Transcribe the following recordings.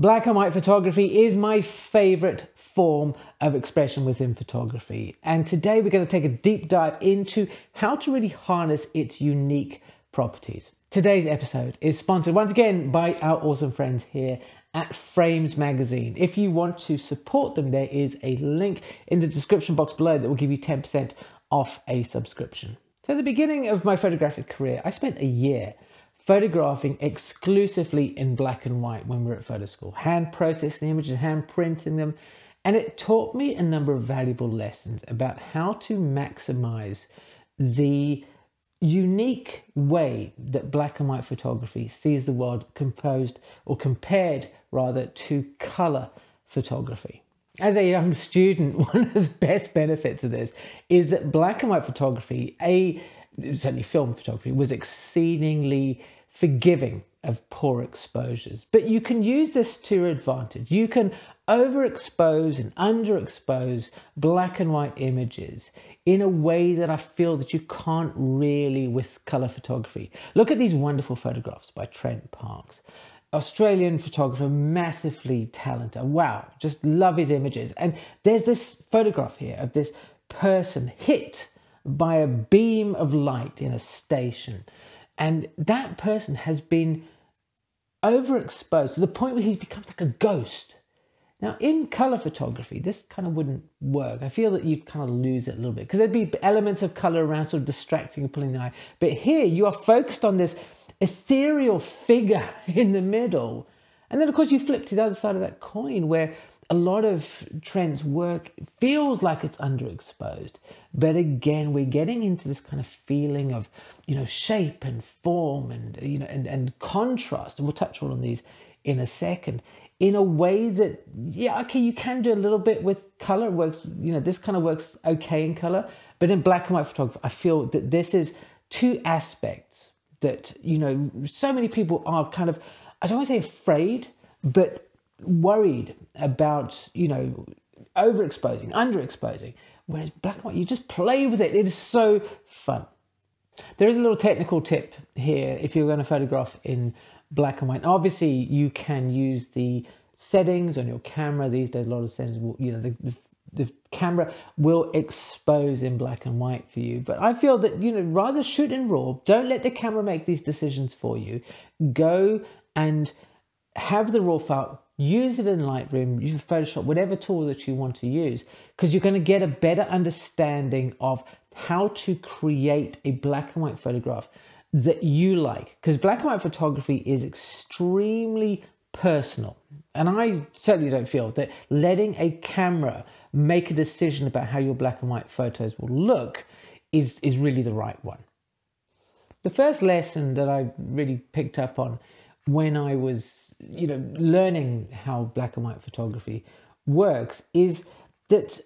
Black and white photography is my favorite form of expression within photography. And today we're going to take a deep dive into how to really harness its unique properties. Today's episode is sponsored once again by our awesome friends here at Frames Magazine. If you want to support them, there is a link in the description box below that will give you 10% off a subscription. So at the beginning of my photographic career, I spent a year photographing exclusively in black and white when we were at photo school, hand processing the images, hand printing them. And it taught me a number of valuable lessons about how to maximize the unique way that black and white photography sees the world compared rather to color photography. As a young student, one of the best benefits of this is that black and white photography, certainly film photography, was exceedingly forgiving of poor exposures. But you can use this to your advantage. You can overexpose and underexpose black and white images in a way that I feel that you can't really with color photography. Look at these wonderful photographs by Trent Parks. Australian photographer, massively talented. Wow, just love his images. And there's this photograph here of this person hit by a beam of light in a station. And that person has been overexposed to the point where he becomes like a ghost. Now, in color photography, this kind of wouldn't work. I feel that you'd kind of lose it a little bit because there'd be elements of color around sort of distracting and pulling the eye. But here you are focused on this ethereal figure in the middle. And then, of course, you flip to the other side of that coin where a lot of Trent's work feels like it's underexposed. But again, we're getting into this kind of feeling of, shape and form and, and contrast. And we'll touch on these in a second in a way that, you can do a little bit with color. It works, this kind of works okay in color. But in black and white photography, I feel that this is two aspects that, so many people are kind of, I don't want to say afraid, but worried about, overexposing, underexposing. Whereas black and white, you just play with it. It is so fun. There is a little technical tip here if you're going to photograph in black and white. Now, obviously, you can use the settings on your camera. These days, a lot of settings, the camera will expose in black and white for you. But I feel that, rather shoot in RAW. Don't let the camera make these decisions for you. Go and have the RAW file, use it in Lightroom, use Photoshop, whatever tool that you want to use, because you're going to get a better understanding of how to create a black and white photograph that you like. Because black and white photography is extremely personal. And I certainly don't feel that letting a camera make a decision about how your black and white photos will look is really the right one. The first lesson that I really picked up on when I was, learning how black and white photography works is that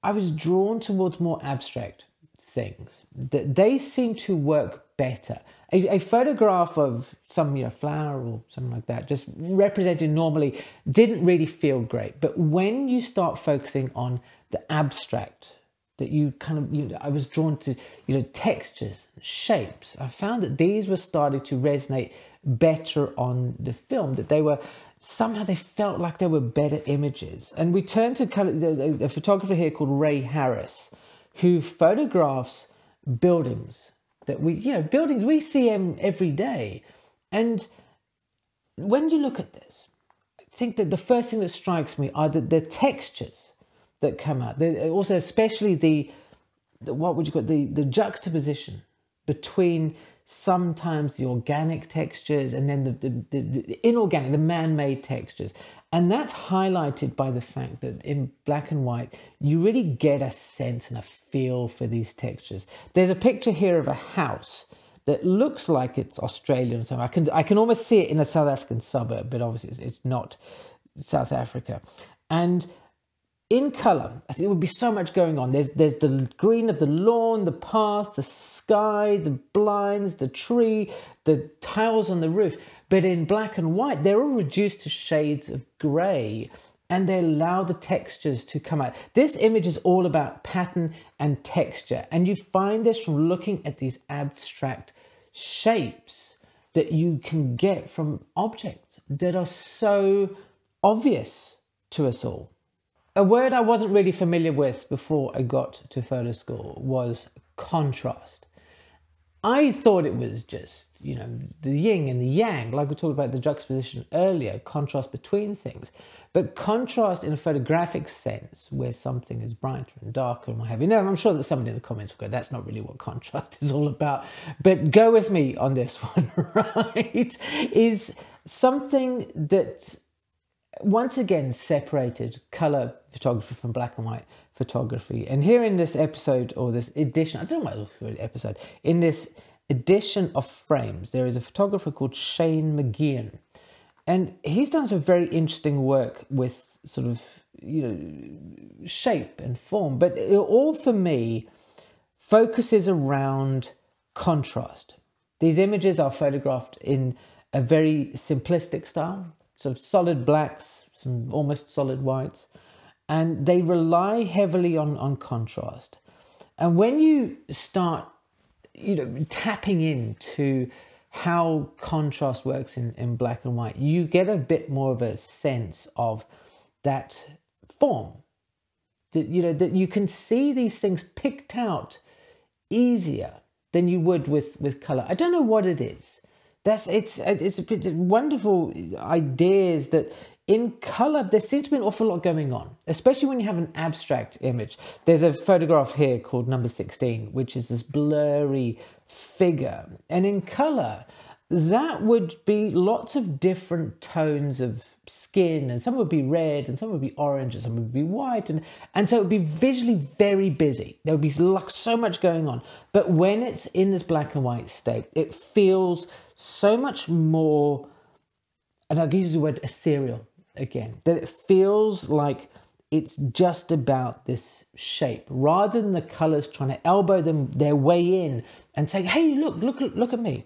I was drawn towards more abstract things, that they seem to work better. A photograph of some flower or something like that, just represented normally, didn't really feel great. But when you start focusing on the abstract, that you kind of, I was drawn to, textures, shapes. I found that these were starting to resonate better on the film, that they were, somehow they felt like they were better images. And we turn to kind of a photographer here called Ray Harris, who photographs buildings that buildings, we see them every day. And when you look at this, I think that the first thing that strikes me are the textures that come out. Also, especially the juxtaposition between sometimes the organic textures and then the inorganic, the man-made textures. And that's highlighted by the fact that in black and white, you really get a sense and a feel for these textures. There's a picture here of a house that looks like it's Australian. So I can almost see it in a South African suburb, but obviously it's not South Africa. And in color, I think there would be so much going on. There's the green of the lawn, the path, the sky, the blinds, the tree, the tiles on the roof. But in black and white, they're all reduced to shades of gray, and they allow the textures to come out. This image is all about pattern and texture. And you find this from looking at these abstract shapes that you can get from objects that are so obvious to us all. A word I wasn't really familiar with before I got to photo school was contrast. I thought it was just, the yin and the yang, like we talked about the juxtaposition earlier, contrast between things. But contrast in a photographic sense, where something is brighter and darker and what have you. Now, I'm sure that somebody in the comments will go, that's not really what contrast is all about. But go with me on this one, right? Is something that, once again, separated color photography from black and white photography. And here in this episode, or this edition, I don't know what it's episode, in this edition of Frames, there is a photographer called Shane McGeehan. And he's done some very interesting work with sort of, shape and form. But it all, for me, focuses around contrast. These images are photographed in a very simplistic style, sort of solid blacks, some almost solid whites. And they rely heavily on contrast. And when you start, tapping into how contrast works in black and white, you get a bit more of a sense of that form. That you can see these things picked out easier than you would with color. I don't know what it is. It's wonderful ideas that in color, there seems to be an awful lot going on, especially when you have an abstract image. There's a photograph here called number 16, which is this blurry figure. And in color, that would be lots of different tones of skin, and some would be red, and some would be orange, and some would be white. And so it would be visually very busy. There would be like so much going on. But when it's in this black and white state, it feels so much more, and I'll use the word ethereal again, that it feels like it's just about this shape, rather than the colors trying to elbow their way in and saying, hey, look at me.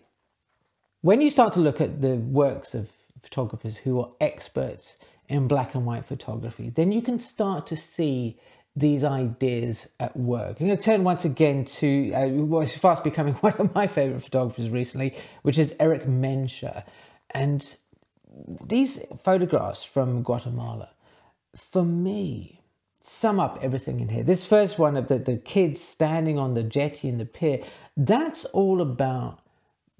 When you start to look at the works of photographers who are experts in black and white photography, then you can start to see these ideas at work. I'm going to turn once again to what's fast becoming one of my favorite photographers recently, which is Eric Menscher. And these photographs from Guatemala, for me, sum up everything in here. This first one of the kids standing on the jetty in the pier, that's all about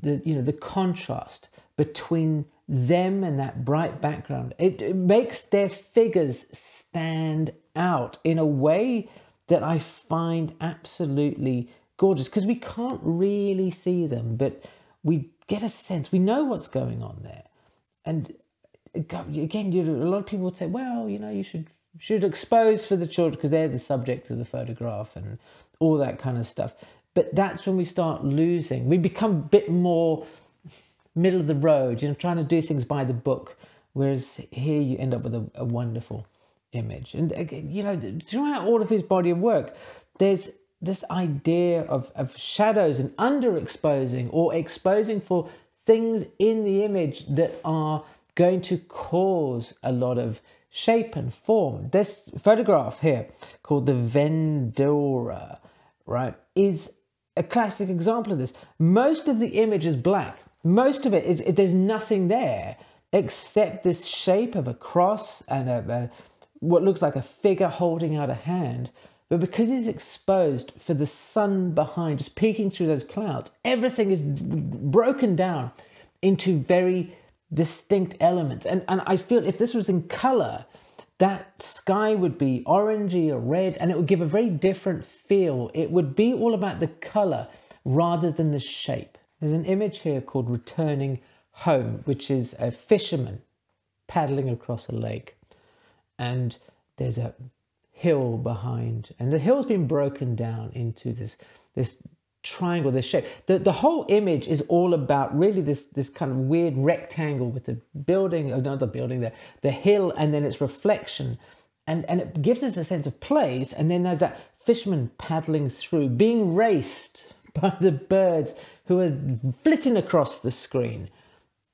the contrast between them and that bright background. It makes their figures stand out in a way that I find absolutely gorgeous, because we can't really see them, but we get a sense, we know what's going on there. And again, a lot of people would say, well, you should expose for the children because they're the subject of the photograph and all that kind of stuff. But that's when we start losing. We become a bit more middle of the road, trying to do things by the book. Whereas here you end up with a wonderful image. And, throughout all of his body of work, there's this idea of shadows and underexposing or exposing for things in the image that are going to cause a lot of shape and form. This photograph here called the Vendora, right, is a classic example of this. Most of the image is black. Most of it is, there's nothing there except this shape of a cross and what looks like a figure holding out a hand. But because it's exposed for the sun behind, just peeking through those clouds, everything is broken down into very distinct elements. And I feel if this was in color, that sky would be orangey or red, and it would give a very different feel. It would be all about the color rather than the shape. There's an image here called Returning Home, which is a fisherman paddling across a lake. And there's a hill behind, and the hill's been broken down into this triangle, this shape. The whole image is all about really this kind of weird rectangle with the building, or not the building, the hill, and then its reflection. And it gives us a sense of place. And then there's that fisherman paddling through, being raced by the birds who are flitting across the screen.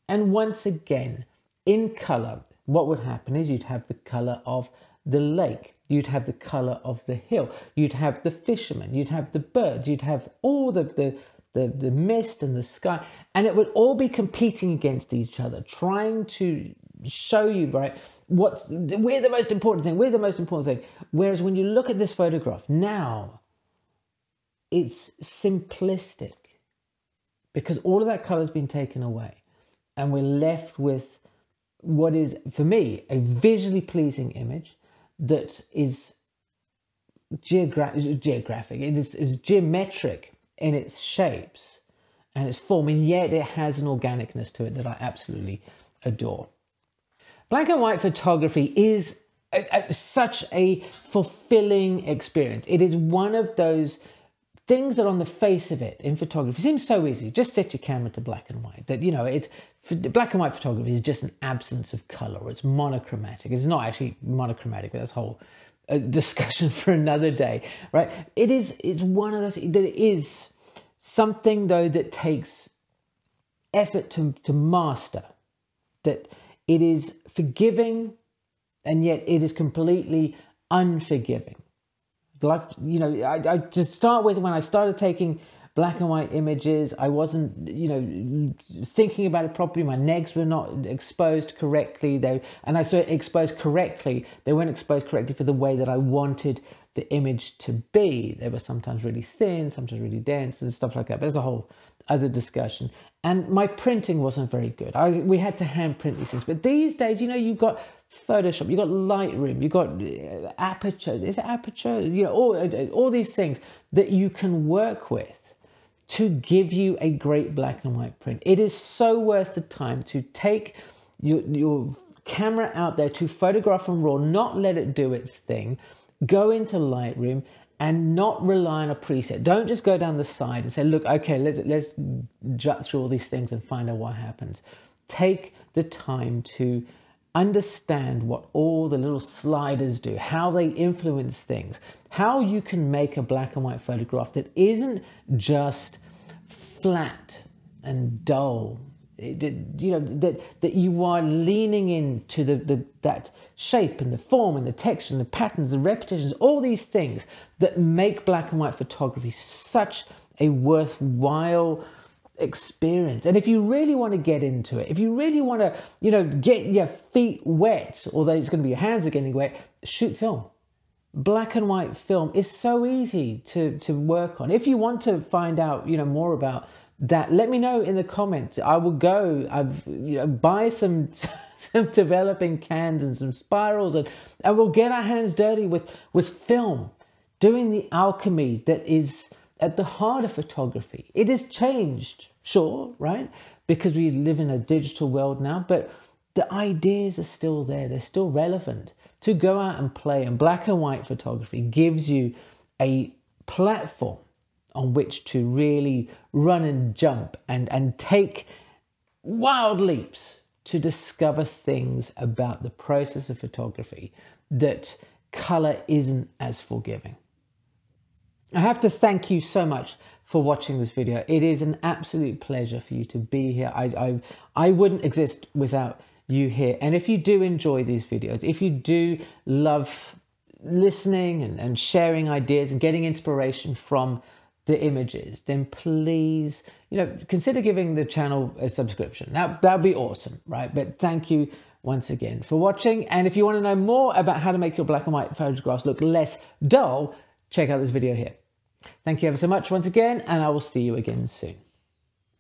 And once again, in color, what would happen is you'd have the color of the lake. You'd have the color of the hill. You'd have the fisherman. You'd have the birds. You'd have all the mist and the sky. And it would all be competing against each other, trying to show you, right, we're the most important thing. Whereas when you look at this photograph now, it's simplistic because all of that color has been taken away and we're left with what is, for me, a visually pleasing image that is geographic. It is geometric in its shapes and its form, and yet it has an organicness to it that I absolutely adore. Black and white photography is such a fulfilling experience. It is one of those things that on the face of it in photography seems so easy. Just set your camera to black and white. That, you know, black and white photography is just an absence of color. It's monochromatic. It's not actually monochromatic, but that's a whole discussion for another day, right? It's one of those, that it is something though that takes effort to master, that it is forgiving and yet it is completely unforgiving. Life, you know, I just start with, when I started taking black and white images, I wasn't, you know, thinking about it properly. My negs were not exposed correctly. And I saw it exposed correctly. They weren't exposed correctly for the way that I wanted the image to be. They were sometimes really thin, sometimes really dense and stuff like that. But there's a whole other discussion. And my printing wasn't very good. We had to hand print these things. But these days, you know, you've got Photoshop, you've got Lightroom, you've got Aperture. Is it Aperture? You know, all these things that you can work with to give you a great black and white print. It is so worth the time to take your camera out there, to photograph on RAW, not let it do its thing, go into Lightroom and not rely on a preset. Don't just go down the side and say, look, okay, let's jut through all these things and find out what happens. Take the time to understand what all the little sliders do, how they influence things, how you can make a black and white photograph that isn't just flat and dull. You know, that you are leaning into that shape and the form and the texture and the patterns and repetitions, all these things that make black and white photography such a worthwhile experience. And if you really want to get into it, if you really want to, you know, get your feet wet, although it's going to be your hands are getting wet, shoot film. Black and white film is so easy to work on. If you want to find out, you know, more about that, let me know in the comments. I will go, buy some developing cans and some spirals, and we'll get our hands dirty with film, doing the alchemy that is at the heart of photography. It has changed, sure, right? Because we live in a digital world now, but the ideas are still there. They're still relevant to go out and play. And black and white photography gives you a platform on which to really run and jump and take wild leaps to discover things about the process of photography that color isn't as forgiving. I have to thank you so much for watching this video. It is an absolute pleasure for you to be here. I wouldn't exist without you here. And if you do enjoy these videos, if you do love listening and sharing ideas and getting inspiration from the images, then please, you know, consider giving the channel a subscription. Now, that'd be awesome, right? But thank you once again for watching. And if you want to know more about how to make your black and white photographs look less dull, check out this video here. Thank you ever so much once again, and I will see you again soon.